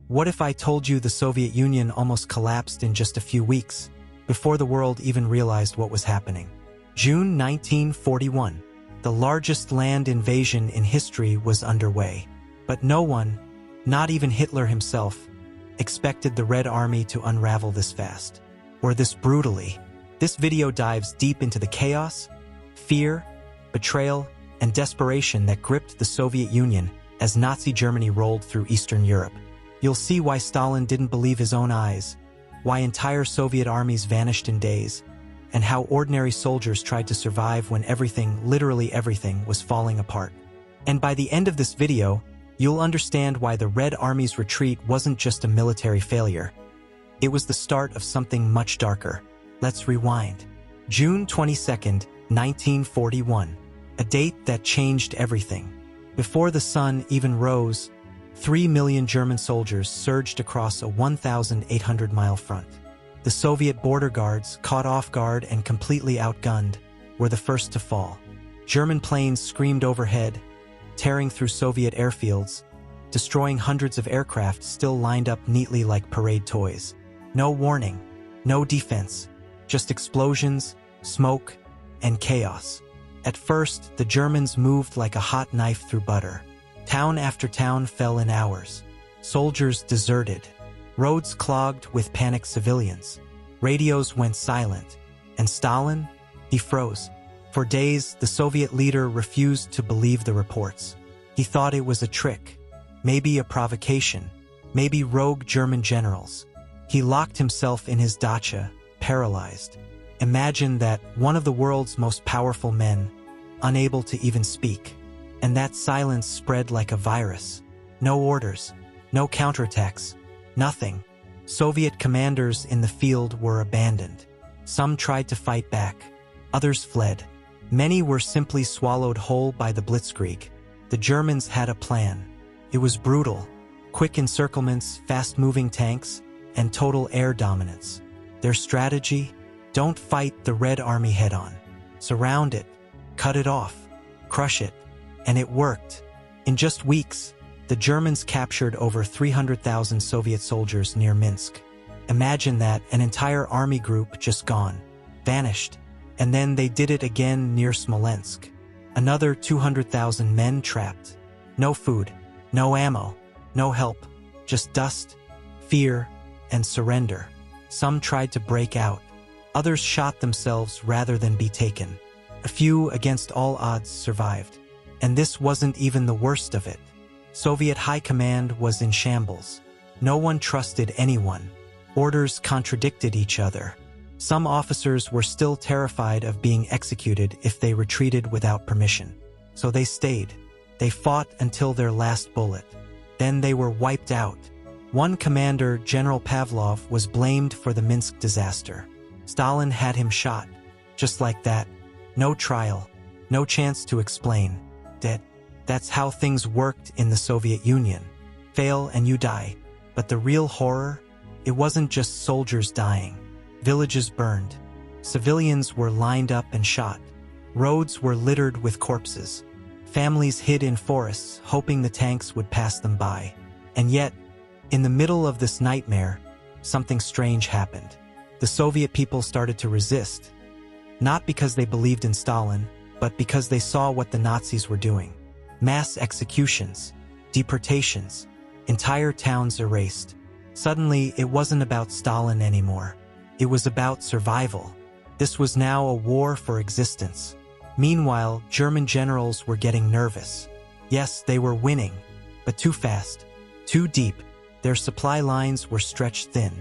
What if I told you the Soviet Union almost collapsed in just a few weeks, before the world even realized what was happening? June 1941. The largest land invasion in history was underway. But no one, not even Hitler himself, expected the Red Army to unravel this fast, or this brutally. This video dives deep into the chaos, fear, betrayal, and desperation that gripped the Soviet Union as Nazi Germany rolled through Eastern Europe. You'll see why Stalin didn't believe his own eyes, why entire Soviet armies vanished in days, and how ordinary soldiers tried to survive when everything, literally everything, was falling apart. And by the end of this video, you'll understand why the Red Army's retreat wasn't just a military failure. It was the start of something much darker. Let's rewind. June 22nd, 1941. A date that changed everything. Before the sun even rose, 3 million German soldiers surged across a 1,800-mile front. The Soviet border guards, caught off guard and completely outgunned, were the first to fall. German planes screamed overhead, tearing through Soviet airfields, destroying hundreds of aircraft still lined up neatly like parade toys. No warning, no defense, just explosions, smoke, and chaos. At first, the Germans moved like a hot knife through butter. Town after town fell in hours. Soldiers deserted. Roads clogged with panicked civilians. Radios went silent. And Stalin? He froze. For days, the Soviet leader refused to believe the reports. He thought it was a trick, maybe a provocation, maybe rogue German generals. He locked himself in his dacha, paralyzed. Imagine that, one of the world's most powerful men, unable to even speak. And that silence spread like a virus. No orders, no counterattacks, nothing. Soviet commanders in the field were abandoned. Some tried to fight back. Others fled. Many were simply swallowed whole by the blitzkrieg. The Germans had a plan. It was brutal. Quick encirclements, fast-moving tanks, and total air dominance. Their strategy? Don't fight the Red Army head-on. Surround it, cut it off, crush it. And it worked. In just weeks, the Germans captured over 300,000 Soviet soldiers near Minsk. Imagine that, an entire army group just gone, vanished. And then they did it again near Smolensk. Another 200,000 men trapped. No food, no ammo, no help, just dust, fear, and surrender. Some tried to break out. Others shot themselves rather than be taken. A few, against all odds, survived. And this wasn't even the worst of it. Soviet high command was in shambles. No one trusted anyone. Orders contradicted each other. Some officers were still terrified of being executed if they retreated without permission. So they stayed. They fought until their last bullet. Then they were wiped out. One commander, General Pavlov, was blamed for the Minsk disaster. Stalin had him shot. Just like that. No trial. No chance to explain. Dead. That's how things worked in the Soviet Union. Fail and you die. But the real horror? It wasn't just soldiers dying. Villages burned. Civilians were lined up and shot. Roads were littered with corpses. Families hid in forests, hoping the tanks would pass them by. And yet, in the middle of this nightmare, something strange happened. The Soviet people started to resist. Not because they believed in Stalin, but because they saw what the Nazis were doing. Mass executions, deportations, entire towns erased. Suddenly, it wasn't about Stalin anymore. It was about survival. This was now a war for existence. Meanwhile, German generals were getting nervous. Yes, they were winning, but too fast, too deep. Their supply lines were stretched thin.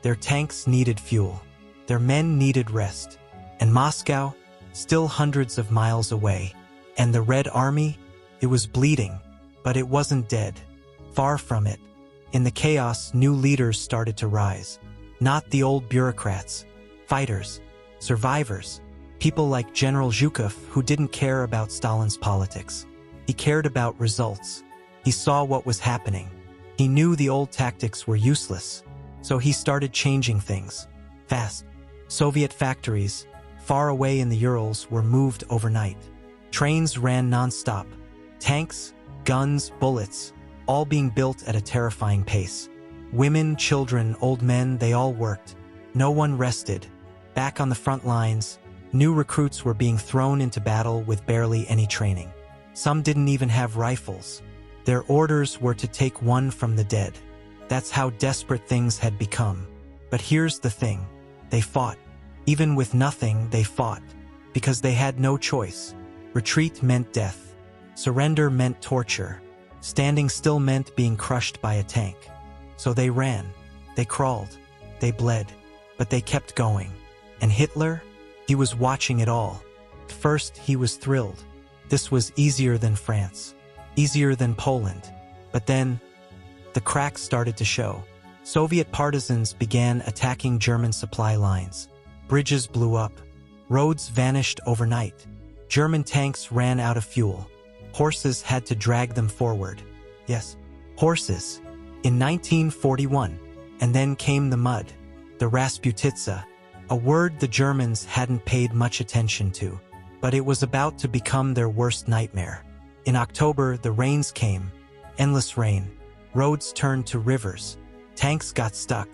Their tanks needed fuel. Their men needed rest. And Moscow, still hundreds of miles away. And the Red Army? It was bleeding, but it wasn't dead. Far from it. In the chaos, new leaders started to rise. Not the old bureaucrats. Fighters. Survivors. People like General Zhukov, who didn't care about Stalin's politics. He cared about results. He saw what was happening. He knew the old tactics were useless. So he started changing things. Fast. Soviet factories, far away in the Urals, were moved overnight. Trains ran non-stop. Tanks, guns, bullets, all being built at a terrifying pace. Women, children, old men, they all worked. No one rested. Back on the front lines, new recruits were being thrown into battle with barely any training. Some didn't even have rifles. Their orders were to take one from the dead. That's how desperate things had become. But here's the thing. They fought. Even with nothing, they fought. Because they had no choice. Retreat meant death. Surrender meant torture. Standing still meant being crushed by a tank. So they ran. They crawled. They bled. But they kept going. And Hitler? He was watching it all. At first, he was thrilled. This was easier than France. Easier than Poland. But then, the cracks started to show. Soviet partisans began attacking German supply lines. Bridges blew up. Roads vanished overnight. German tanks ran out of fuel. Horses had to drag them forward. Yes, horses. In 1941. And then came the mud. The Rasputitsa. A word the Germans hadn't paid much attention to. But it was about to become their worst nightmare. In October, the rains came. Endless rain. Roads turned to rivers. Tanks got stuck.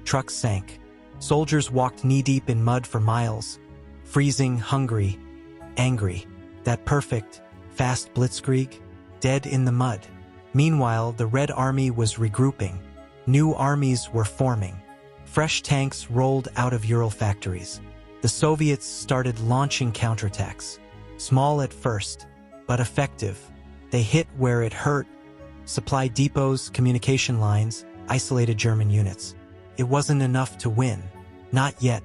Trucks sank. Soldiers walked knee-deep in mud for miles. Freezing, hungry, angry. That perfect, fast blitzkrieg, dead in the mud. Meanwhile, the Red Army was regrouping. New armies were forming. Fresh tanks rolled out of Ural factories. The Soviets started launching counterattacks. Small at first, but effective. They hit where it hurt. Supply depots, communication lines, isolated German units. It wasn't enough to win. Not yet,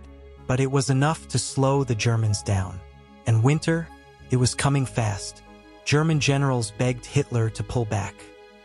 but it was enough to slow the Germans down. And winter? It was coming fast. German generals begged Hitler to pull back,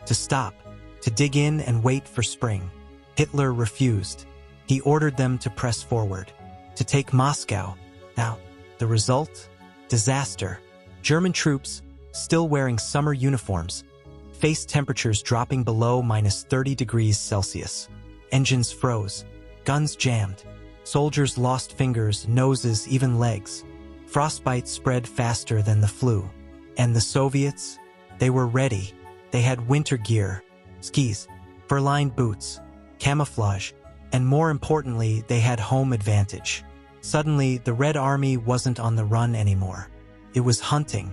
to stop, to dig in and wait for spring. Hitler refused. He ordered them to press forward, to take Moscow. Now, the result? Disaster. German troops, still wearing summer uniforms, faced temperatures dropping below -30 degrees Celsius. Engines froze. Guns jammed. Soldiers lost fingers, noses, even legs. Frostbite spread faster than the flu. And the Soviets? They were ready. They had winter gear, skis, fur-lined boots, camouflage, and more importantly, they had home advantage. Suddenly, the Red Army wasn't on the run anymore. It was hunting.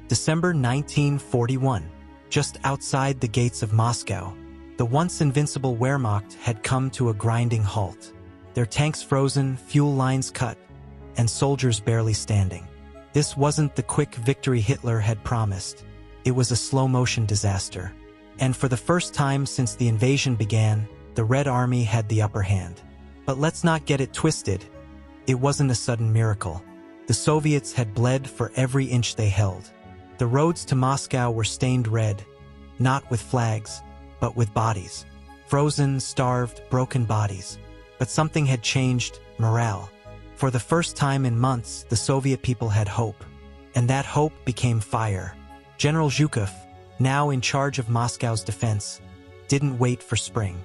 December 1941, just outside the gates of Moscow, the once invincible Wehrmacht had come to a grinding halt. Their tanks frozen, fuel lines cut, and soldiers barely standing. This wasn't the quick victory Hitler had promised. It was a slow-motion disaster. And for the first time since the invasion began, the Red Army had the upper hand. But let's not get it twisted. It wasn't a sudden miracle. The Soviets had bled for every inch they held. The roads to Moscow were stained red, not with flags, but with bodies. Frozen, starved, broken bodies. But something had changed: morale. For the first time in months, the Soviet people had hope. And that hope became fire. General Zhukov, now in charge of Moscow's defense, didn't wait for spring.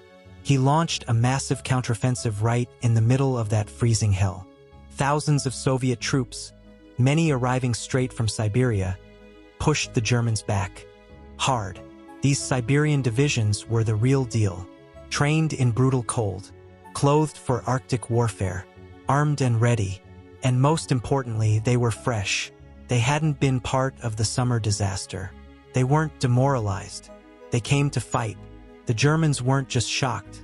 He launched a massive counteroffensive right in the middle of that freezing hell. Thousands of Soviet troops, many arriving straight from Siberia, pushed the Germans back. Hard. These Siberian divisions were the real deal. Trained in brutal cold. Clothed for Arctic warfare. Armed and ready. And most importantly, they were fresh. They hadn't been part of the summer disaster. They weren't demoralized. They came to fight. The Germans weren't just shocked.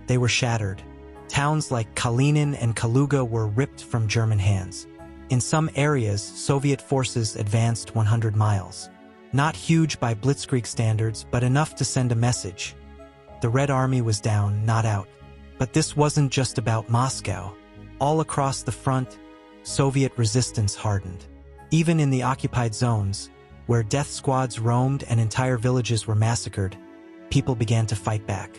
They were shattered. Towns like Kalinin and Kaluga were ripped from German hands. In some areas, Soviet forces advanced 100 miles. Not huge by blitzkrieg standards, but enough to send a message. The Red Army was down, not out. But this wasn't just about Moscow. All across the front, Soviet resistance hardened. Even in the occupied zones, where death squads roamed and entire villages were massacred, people began to fight back.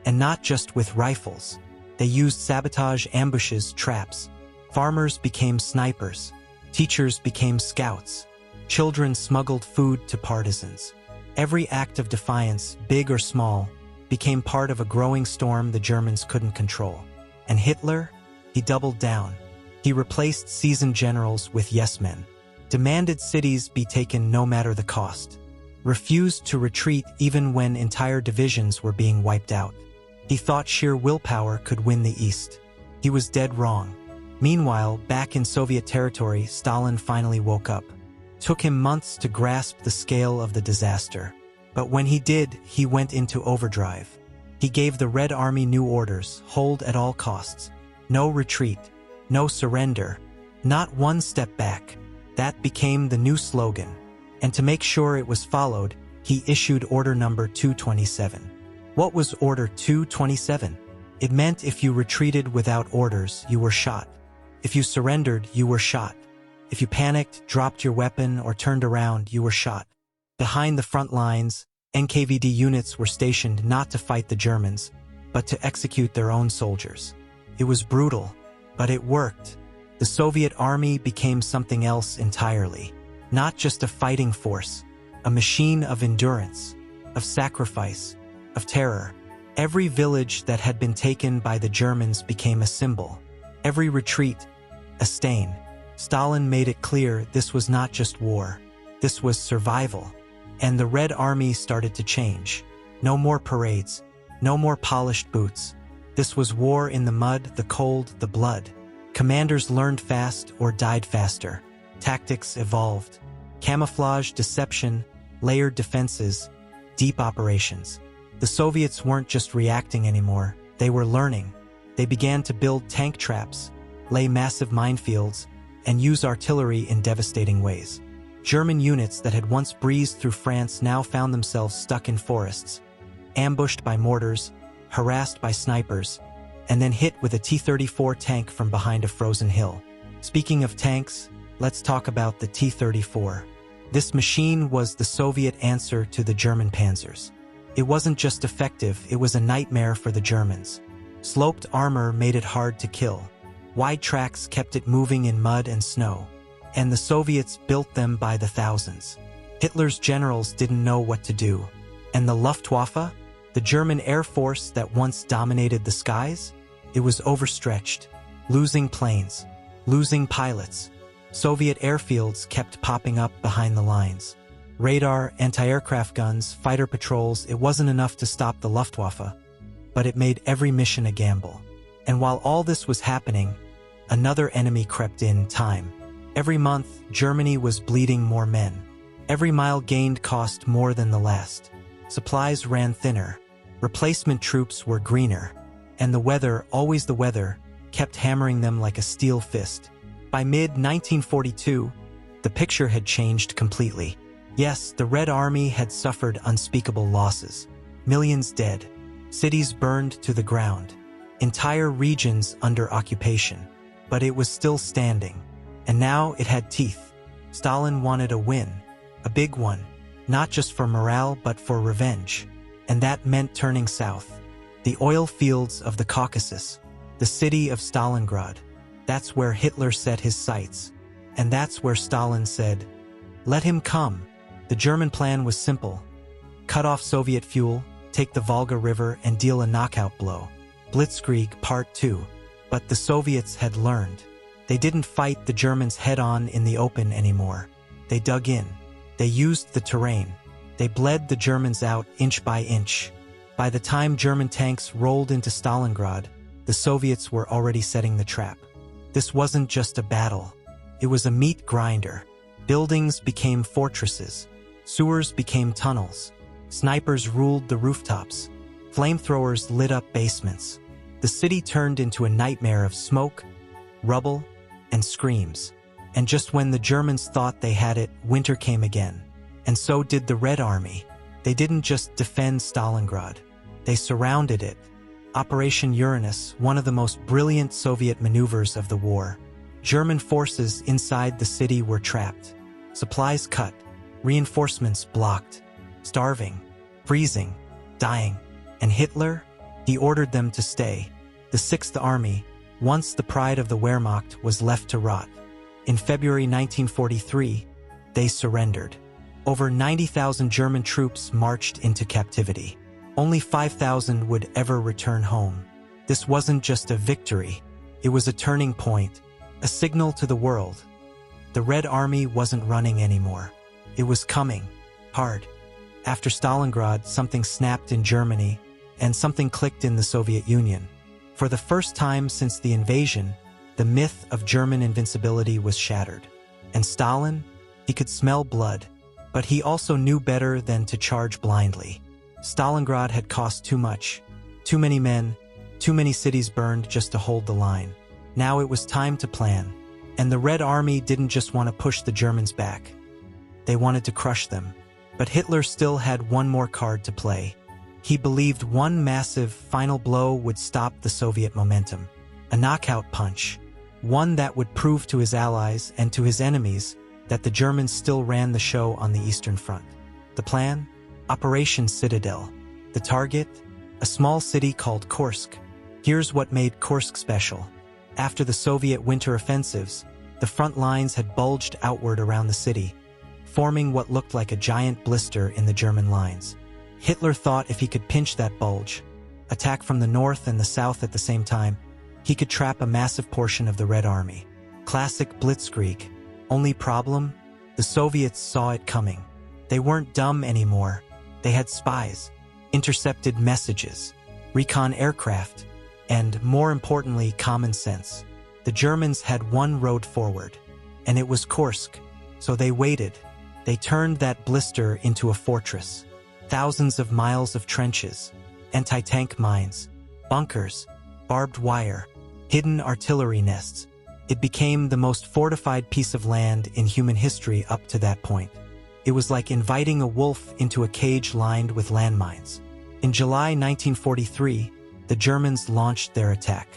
And not just with rifles. They used sabotage, ambushes, traps. Farmers became snipers. Teachers became scouts. Children smuggled food to partisans. Every act of defiance, big or small, became part of a growing storm the Germans couldn't control. And Hitler? He doubled down. He replaced seasoned generals with yes-men. Demanded cities be taken no matter the cost. Refused to retreat even when entire divisions were being wiped out. He thought sheer willpower could win the East. He was dead wrong. Meanwhile, back in Soviet territory, Stalin finally woke up. Took him months to grasp the scale of the disaster. But when he did, he went into overdrive. He gave the Red Army new orders: hold at all costs. No retreat. No surrender. Not one step back. That became the new slogan. And to make sure it was followed, he issued Order Number 227. What was Order 227? It meant if you retreated without orders, you were shot. If you surrendered, you were shot. If you panicked, dropped your weapon, or turned around, you were shot. Behind the front lines, NKVD units were stationed not to fight the Germans, but to execute their own soldiers. It was brutal, but it worked. The Soviet army became something else entirely. Not just a fighting force, a machine of endurance, of sacrifice, of terror. Every village that had been taken by the Germans became a symbol. Every retreat, a stain. Stalin made it clear this was not just war. This was survival. And the Red Army started to change. No more parades. No more polished boots. This was war in the mud, the cold, the blood. Commanders learned fast or died faster. Tactics evolved. Camouflage, deception, layered defenses, deep operations. The Soviets weren't just reacting anymore. They were learning. They began to build tank traps, lay massive minefields, and use artillery in devastating ways. German units that had once breezed through France now found themselves stuck in forests, ambushed by mortars, harassed by snipers, and then hit with a T-34 tank from behind a frozen hill. Speaking of tanks, let's talk about the T-34. This machine was the Soviet answer to the German panzers. It wasn't just effective, it was a nightmare for the Germans. Sloped armor made it hard to kill. Wide tracks kept it moving in mud and snow. And the Soviets built them by the thousands. Hitler's generals didn't know what to do. And the Luftwaffe, the German air force that once dominated the skies, it was overstretched, losing planes, losing pilots. Soviet airfields kept popping up behind the lines. Radar, anti-aircraft guns, fighter patrols, it wasn't enough to stop the Luftwaffe, but it made every mission a gamble. And while all this was happening, another enemy crept in: time. Every month, Germany was bleeding more men. Every mile gained cost more than the last. Supplies ran thinner. Replacement troops were greener. And the weather, always the weather, kept hammering them like a steel fist. By mid-1942, the picture had changed completely. Yes, the Red Army had suffered unspeakable losses. Millions dead. Cities burned to the ground. Entire regions under occupation. But it was still standing. And now it had teeth. Stalin wanted a win. A big one. Not just for morale, but for revenge. And that meant turning south. The oil fields of the Caucasus. The city of Stalingrad. That's where Hitler set his sights. And that's where Stalin said, "Let him come." The German plan was simple. Cut off Soviet fuel, take the Volga River, and deal a knockout blow. Blitzkrieg Part 2. But the Soviets had learned. They didn't fight the Germans head-on in the open anymore. They dug in. They used the terrain. They bled the Germans out inch by inch. By the time German tanks rolled into Stalingrad, the Soviets were already setting the trap. This wasn't just a battle. It was a meat grinder. Buildings became fortresses. Sewers became tunnels. Snipers ruled the rooftops. Flamethrowers lit up basements. The city turned into a nightmare of smoke, rubble, and screams. And just when the Germans thought they had it, winter came again. And so did the Red Army. They didn't just defend Stalingrad. They surrounded it. Operation Uranus, one of the most brilliant Soviet maneuvers of the war. German forces inside the city were trapped. Supplies cut. Reinforcements blocked. Starving. Freezing. Dying. And Hitler? He ordered them to stay. The Sixth Army, once the pride of the Wehrmacht, was left to rot. In February 1943, they surrendered. Over 90,000 German troops marched into captivity. Only 5,000 would ever return home. This wasn't just a victory. It was a turning point, a signal to the world. The Red Army wasn't running anymore. It was coming, hard. After Stalingrad, something snapped in Germany, and something clicked in the Soviet Union. For the first time since the invasion, the myth of German invincibility was shattered. And Stalin? He could smell blood, but he also knew better than to charge blindly. Stalingrad had cost too much. Too many men, too many cities burned just to hold the line. Now it was time to plan. And the Red Army didn't just want to push the Germans back. They wanted to crush them. But Hitler still had one more card to play. He believed one massive final blow would stop the Soviet momentum. A knockout punch. One that would prove to his allies and to his enemies that the Germans still ran the show on the Eastern Front. The plan? Operation Citadel. The target? A small city called Kursk. Here's what made Kursk special. After the Soviet winter offensives, the front lines had bulged outward around the city, forming what looked like a giant blister in the German lines. Hitler thought if he could pinch that bulge, attack from the north and the south at the same time, he could trap a massive portion of the Red Army. Classic blitzkrieg. Only problem? The Soviets saw it coming. They weren't dumb anymore. They had spies, intercepted messages, recon aircraft, and, more importantly, common sense. The Germans had one road forward, and it was Kursk. So they waited. They turned that blister into a fortress. Thousands of miles of trenches, anti-tank mines, bunkers, barbed wire, hidden artillery nests. It became the most fortified piece of land in human history up to that point. It was like inviting a wolf into a cage lined with landmines. In July 1943, the Germans launched their attack.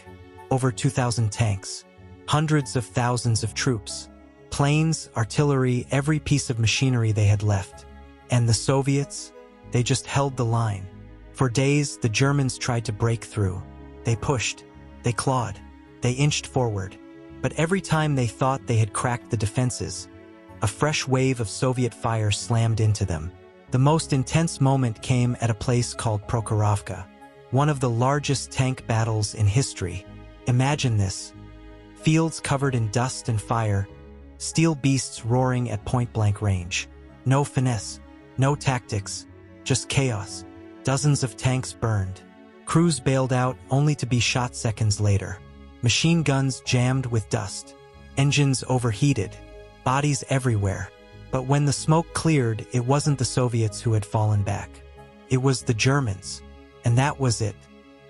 Over 2,000 tanks, hundreds of thousands of troops, planes, artillery, every piece of machinery they had left. And the Soviets? They just held the line. For days, the Germans tried to break through. They pushed, they clawed, they inched forward. But every time they thought they had cracked the defenses, a fresh wave of Soviet fire slammed into them. The most intense moment came at a place called Prokhorovka, one of the largest tank battles in history. Imagine this. Fields covered in dust and fire, steel beasts roaring at point-blank range. No finesse, no tactics, just chaos. Dozens of tanks burned. Crews bailed out only to be shot seconds later. Machine guns jammed with dust. Engines overheated. Bodies everywhere. But when the smoke cleared, it wasn't the Soviets who had fallen back. It was the Germans. And that was it.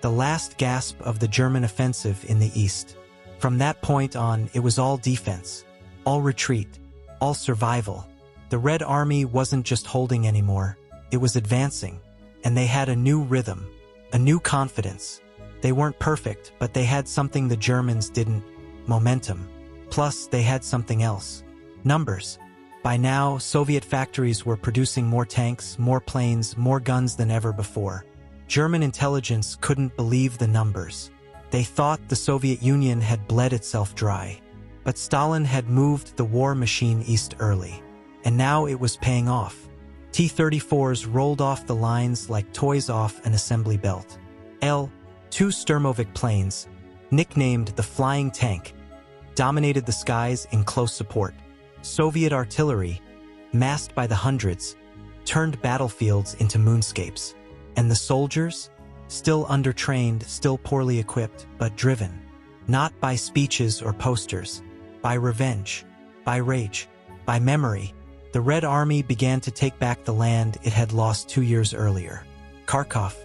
The last gasp of the German offensive in the east. From that point on, it was all defense, all retreat, all survival. The Red Army wasn't just holding anymore. It was advancing. And they had a new rhythm, a new confidence. They weren't perfect, but they had something the Germans didn't: momentum. Plus, they had something else: numbers. By now, Soviet factories were producing more tanks, more planes, more guns than ever before. German intelligence couldn't believe the numbers. They thought the Soviet Union had bled itself dry. But Stalin had moved the war machine east early. And now it was paying off. T-34s rolled off the lines like toys off an assembly belt. L-2 Sturmovik planes, nicknamed the Flying Tank, dominated the skies in close support. Soviet artillery, massed by the hundreds, turned battlefields into moonscapes. And the soldiers? Still undertrained, still poorly equipped, but driven. Not by speeches or posters. By revenge. By rage. By memory. The Red Army began to take back the land it had lost 2 years earlier. Kharkov,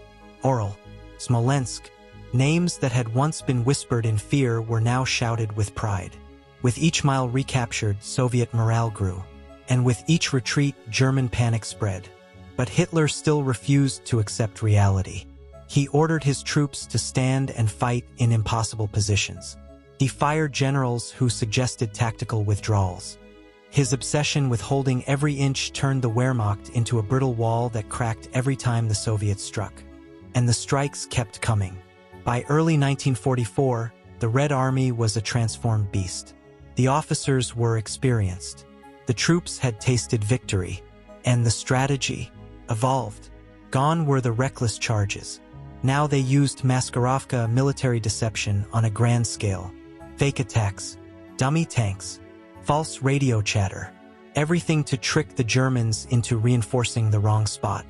Orel, Smolensk, names that had once been whispered in fear were now shouted with pride. With each mile recaptured, Soviet morale grew. And with each retreat, German panic spread. But Hitler still refused to accept reality. He ordered his troops to stand and fight in impossible positions. He fired generals who suggested tactical withdrawals. His obsession with holding every inch turned the Wehrmacht into a brittle wall that cracked every time the Soviets struck. And the strikes kept coming. By early 1944, the Red Army was a transformed beast. The officers were experienced. The troops had tasted victory. And the strategy evolved. Gone were the reckless charges. Now they used Maskirovka military deception on a grand scale. Fake attacks, dummy tanks, false radio chatter. Everything to trick the Germans into reinforcing the wrong spot.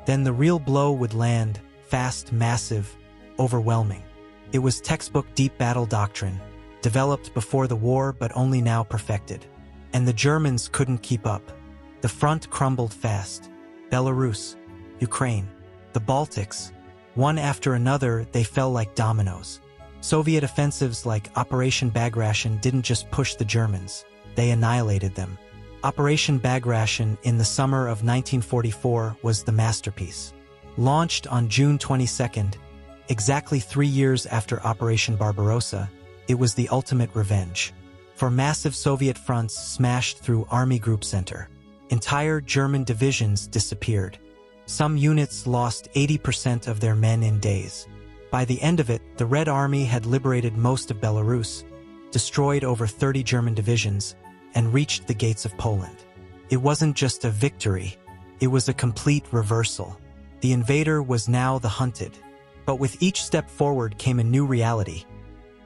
Then the real blow would land, fast, massive, overwhelming. It was textbook deep battle doctrine, developed before the war but only now perfected. And the Germans couldn't keep up. The front crumbled fast. Belarus, Ukraine, the Baltics. One after another, they fell like dominoes. Soviet offensives like Operation Barbarossa didn't just push the Germans, they annihilated them. Operation Barbarossa in the summer of 1944 was the masterpiece. Launched on June 22nd, exactly 3 years after Operation Barbarossa, it was the ultimate revenge. For massive Soviet fronts smashed through Army Group Center. Entire German divisions disappeared. Some units lost 80% of their men in days. By the end of it, the Red Army had liberated most of Belarus, destroyed over 30 German divisions, and reached the gates of Poland. It wasn't just a victory, it was a complete reversal. The invader was now the hunted. But with each step forward came a new reality.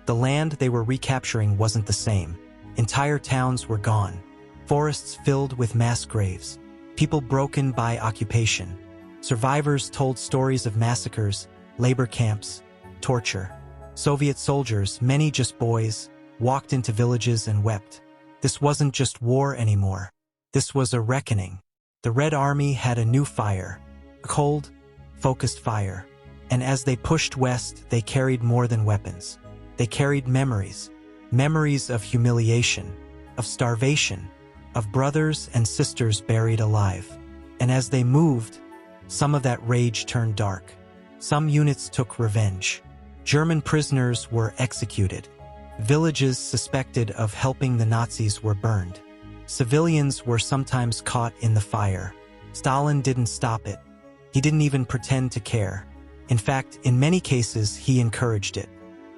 The land they were recapturing wasn't the same. Entire towns were gone. Forests filled with mass graves. People broken by occupation. Survivors told stories of massacres, labor camps, torture. Soviet soldiers, many just boys, walked into villages and wept. This wasn't just war anymore. This was a reckoning. The Red Army had a new fire. A cold, focused fire. And as they pushed west, they carried more than weapons. They carried memories. Memories of humiliation, of starvation, of brothers and sisters buried alive. And as they moved, some of that rage turned dark. Some units took revenge. German prisoners were executed. Villages suspected of helping the Nazis were burned. Civilians were sometimes caught in the fire. Stalin didn't stop it. He didn't even pretend to care. In fact, in many cases, he encouraged it.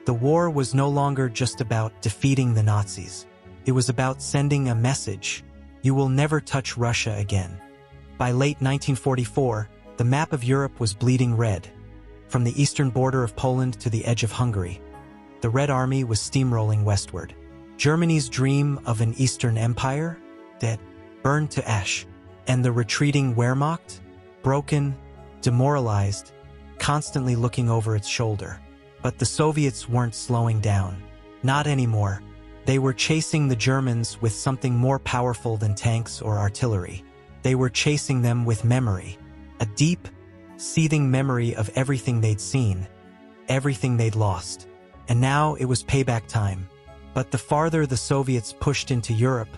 The war was no longer just about defeating the Nazis. It was about sending a message. You will never touch Russia again. By late 1944, the map of Europe was bleeding red. From the eastern border of Poland to the edge of Hungary, the Red Army was steamrolling westward. Germany's dream of an Eastern Empire, dead, burned to ash. And the retreating Wehrmacht, broken, demoralized, constantly looking over its shoulder. But the Soviets weren't slowing down. Not anymore. They were chasing the Germans with something more powerful than tanks or artillery. They were chasing them with memory. A deep, seething memory of everything they'd seen, everything they'd lost. And now it was payback time. But the farther the Soviets pushed into Europe,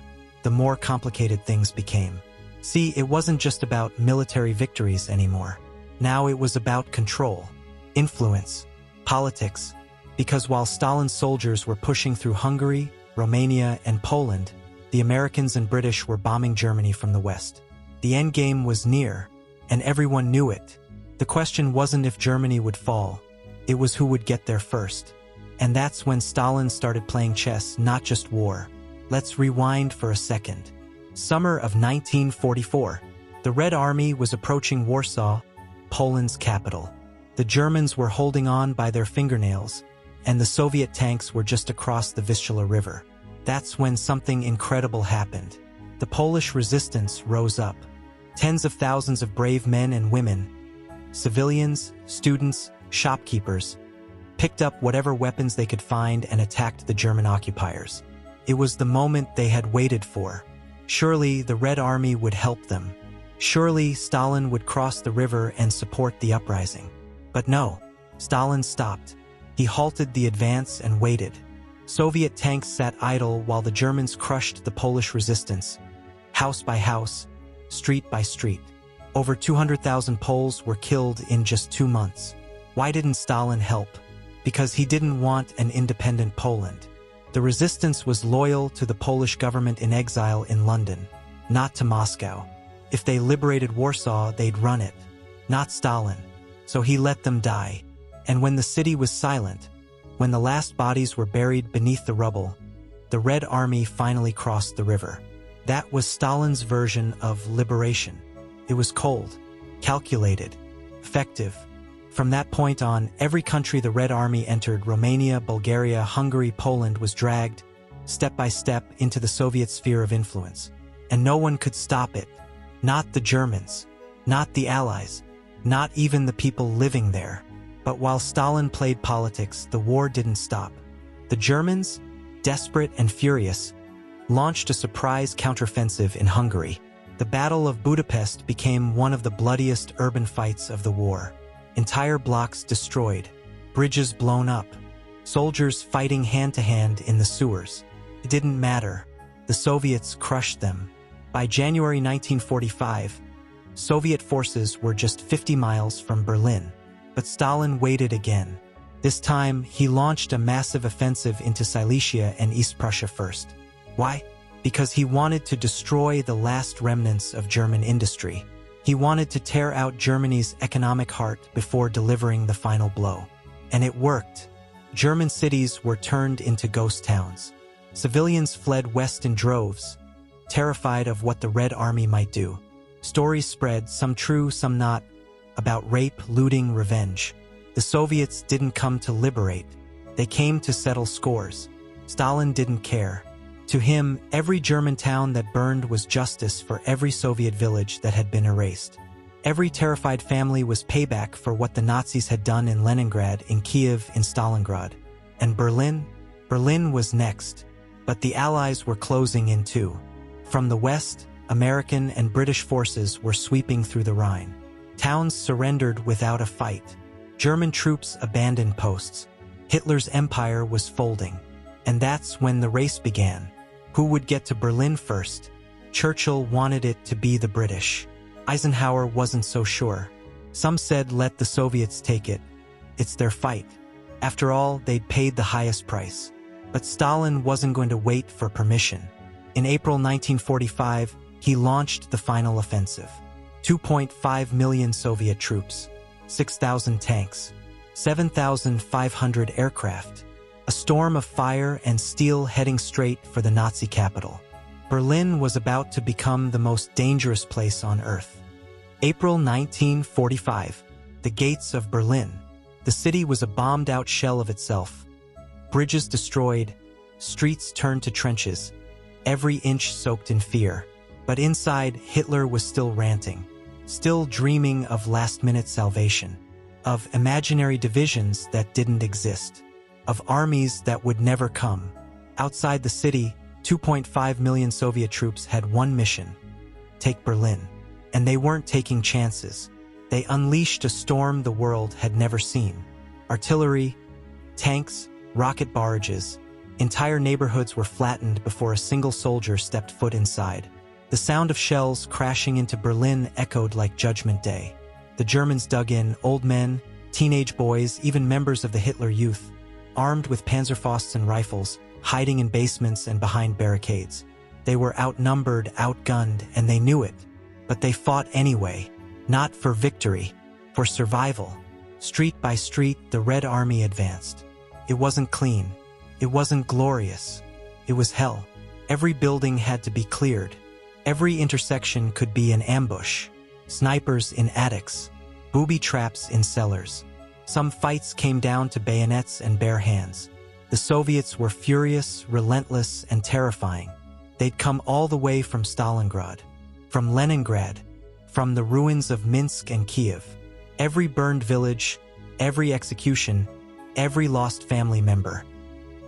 the more complicated things became. See, it wasn't just about military victories anymore. Now it was about control, influence, politics. Because while Stalin's soldiers were pushing through Hungary, Romania, and Poland, the Americans and British were bombing Germany from the west. The endgame was near, and everyone knew it. The question wasn't if Germany would fall, it was who would get there first. And that's when Stalin started playing chess, not just war. Let's rewind for a second. Summer of 1944. The Red Army was approaching Warsaw, Poland's capital. The Germans were holding on by their fingernails, and the Soviet tanks were just across the Vistula River. That's when something incredible happened. The Polish resistance rose up. Tens of thousands of brave men and women, civilians, students, shopkeepers, picked up whatever weapons they could find and attacked the German occupiers. It was the moment they had waited for. Surely the Red Army would help them. Surely Stalin would cross the river and support the uprising. But no, Stalin stopped. He halted the advance and waited. Soviet tanks sat idle while the Germans crushed the Polish resistance, house by house, street by street. Over 200,000 Poles were killed in just 2 months. Why didn't Stalin help? Because he didn't want an independent Poland. The resistance was loyal to the Polish government in exile in London, not to Moscow. If they liberated Warsaw, they'd run it, not Stalin. So he let them die. And when the city was silent, when the last bodies were buried beneath the rubble, the Red Army finally crossed the river. That was Stalin's version of liberation. It was cold, calculated, effective. From that point on, every country the Red Army entered, Romania, Bulgaria, Hungary, Poland, was dragged, step by step, into the Soviet sphere of influence. And no one could stop it. Not the Germans, not the Allies, not even the people living there. But while Stalin played politics, the war didn't stop. The Germans, desperate and furious, launched a surprise counteroffensive in Hungary. The Battle of Budapest became one of the bloodiest urban fights of the war. Entire blocks destroyed, bridges blown up, soldiers fighting hand-to-hand in the sewers. It didn't matter. The Soviets crushed them. By January 1945, Soviet forces were just 50 miles from Berlin. But Stalin waited again. This time, he launched a massive offensive into Silesia and East Prussia first. Why? Because he wanted to destroy the last remnants of German industry. He wanted to tear out Germany's economic heart before delivering the final blow. And it worked. German cities were turned into ghost towns. Civilians fled west in droves, terrified of what the Red Army might do. Stories spread, some true, some not, about rape, looting, revenge. The Soviets didn't come to liberate. They came to settle scores. Stalin didn't care. To him, every German town that burned was justice for every Soviet village that had been erased. Every terrified family was payback for what the Nazis had done in Leningrad, in Kyiv, in Stalingrad. And Berlin? Berlin was next. But the Allies were closing in too. From the west, American and British forces were sweeping through the Rhine. Towns surrendered without a fight. German troops abandoned posts. Hitler's empire was folding. And that's when the race began. Who would get to Berlin first? Churchill wanted it to be the British. Eisenhower wasn't so sure. Some said let the Soviets take it. It's their fight. After all, they'd paid the highest price. But Stalin wasn't going to wait for permission. In April 1945, he launched the final offensive. 2.5 million Soviet troops, 6,000 tanks, 7,500 aircraft. A storm of fire and steel heading straight for the Nazi capital. Berlin was about to become the most dangerous place on earth. April 1945, the gates of Berlin. The city was a bombed-out shell of itself. Bridges destroyed, streets turned to trenches, every inch soaked in fear. But inside, Hitler was still ranting, still dreaming of last-minute salvation, of imaginary divisions that didn't exist, of armies that would never come. Outside the city, 2.5 million Soviet troops had one mission: take Berlin. And they weren't taking chances. They unleashed a storm the world had never seen. Artillery, tanks, rocket barrages. Entire neighborhoods were flattened before a single soldier stepped foot inside. The sound of shells crashing into Berlin echoed like Judgment Day. The Germans dug in, old men, teenage boys, even members of the Hitler Youth, armed with Panzerfausts and rifles, hiding in basements and behind barricades. They were outnumbered, outgunned, and they knew it. But they fought anyway, not for victory, for survival. Street by street, the Red Army advanced. It wasn't clean. It wasn't glorious. It was hell. Every building had to be cleared. Every intersection could be an ambush. Snipers in attics, booby traps in cellars. Some fights came down to bayonets and bare hands. The Soviets were furious, relentless, and terrifying. They'd come all the way from Stalingrad, from Leningrad, from the ruins of Minsk and Kyiv. Every burned village, every execution, every lost family member.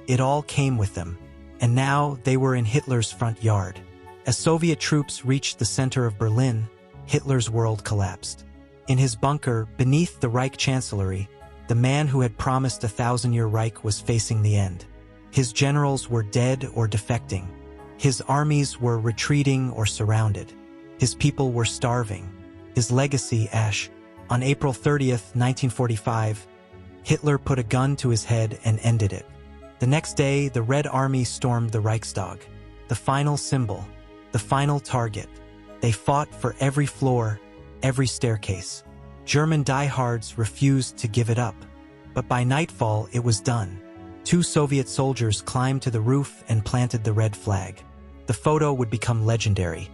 It all came with them. And now they were in Hitler's front yard. As Soviet troops reached the center of Berlin, Hitler's world collapsed. In his bunker, beneath the Reich Chancellery, the man who had promised a 1,000-year Reich was facing the end. His generals were dead or defecting. His armies were retreating or surrounded. His people were starving. His legacy, ash. On April 30th, 1945, Hitler put a gun to his head and ended it. The next day, the Red Army stormed the Reichstag, the final symbol, the final target. They fought for every floor, every staircase. German diehards refused to give it up. But by nightfall, it was done. 2 Soviet soldiers climbed to the roof and planted the red flag. The photo would become legendary.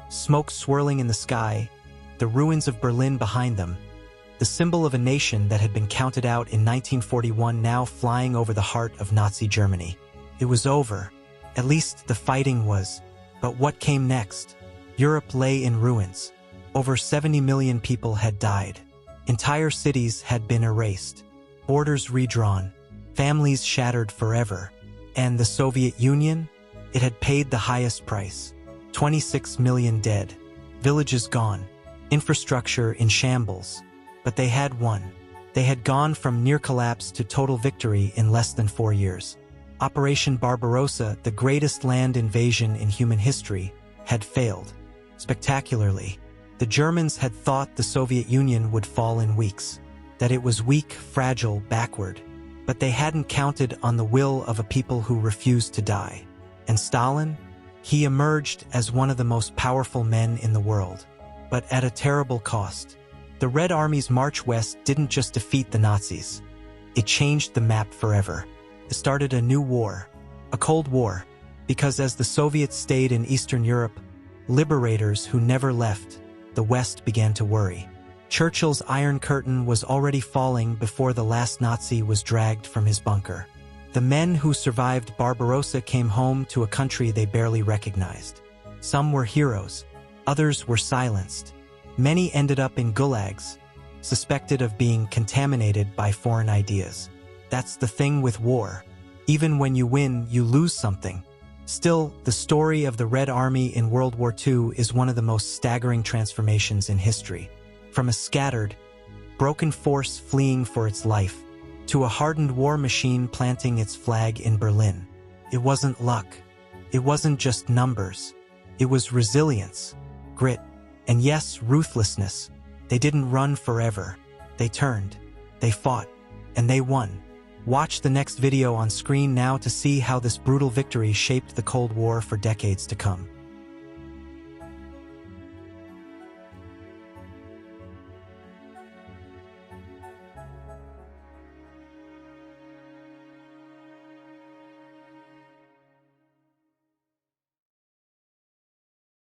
Smoke swirling in the sky, the ruins of Berlin behind them, the symbol of a nation that had been counted out in 1941 now flying over the heart of Nazi Germany. It was over. At least the fighting was. But what came next? Europe lay in ruins. Over 70 million people had died. Entire cities had been erased, borders redrawn, families shattered forever. And the Soviet Union? It had paid the highest price. 26 million dead, villages gone, infrastructure in shambles. But they had won. They had gone from near collapse to total victory in less than 4 years. Operation Barbarossa, the greatest land invasion in human history, had failed. Spectacularly. The Germans had thought the Soviet Union would fall in weeks, that it was weak, fragile, backward. But they hadn't counted on the will of a people who refused to die. And Stalin? He emerged as one of the most powerful men in the world, but at a terrible cost. The Red Army's march west didn't just defeat the Nazis. It changed the map forever. It started a new war, a Cold War, because as the Soviets stayed in Eastern Europe, liberators who never left, the West began to worry. Churchill's Iron Curtain was already falling before the last Nazi was dragged from his bunker. The men who survived Barbarossa came home to a country they barely recognized. Some were heroes, others were silenced. Many ended up in gulags, suspected of being contaminated by foreign ideas. That's the thing with war. Even when you win, you lose something. Still, the story of the Red Army in World War II is one of the most staggering transformations in history. From a scattered, broken force fleeing for its life, to a hardened war machine planting its flag in Berlin. It wasn't luck. It wasn't just numbers. It was resilience, grit, and yes, ruthlessness. They didn't run forever. They turned, they fought, and they won. Watch the next video on screen now to see how this brutal victory shaped the Cold War for decades to come.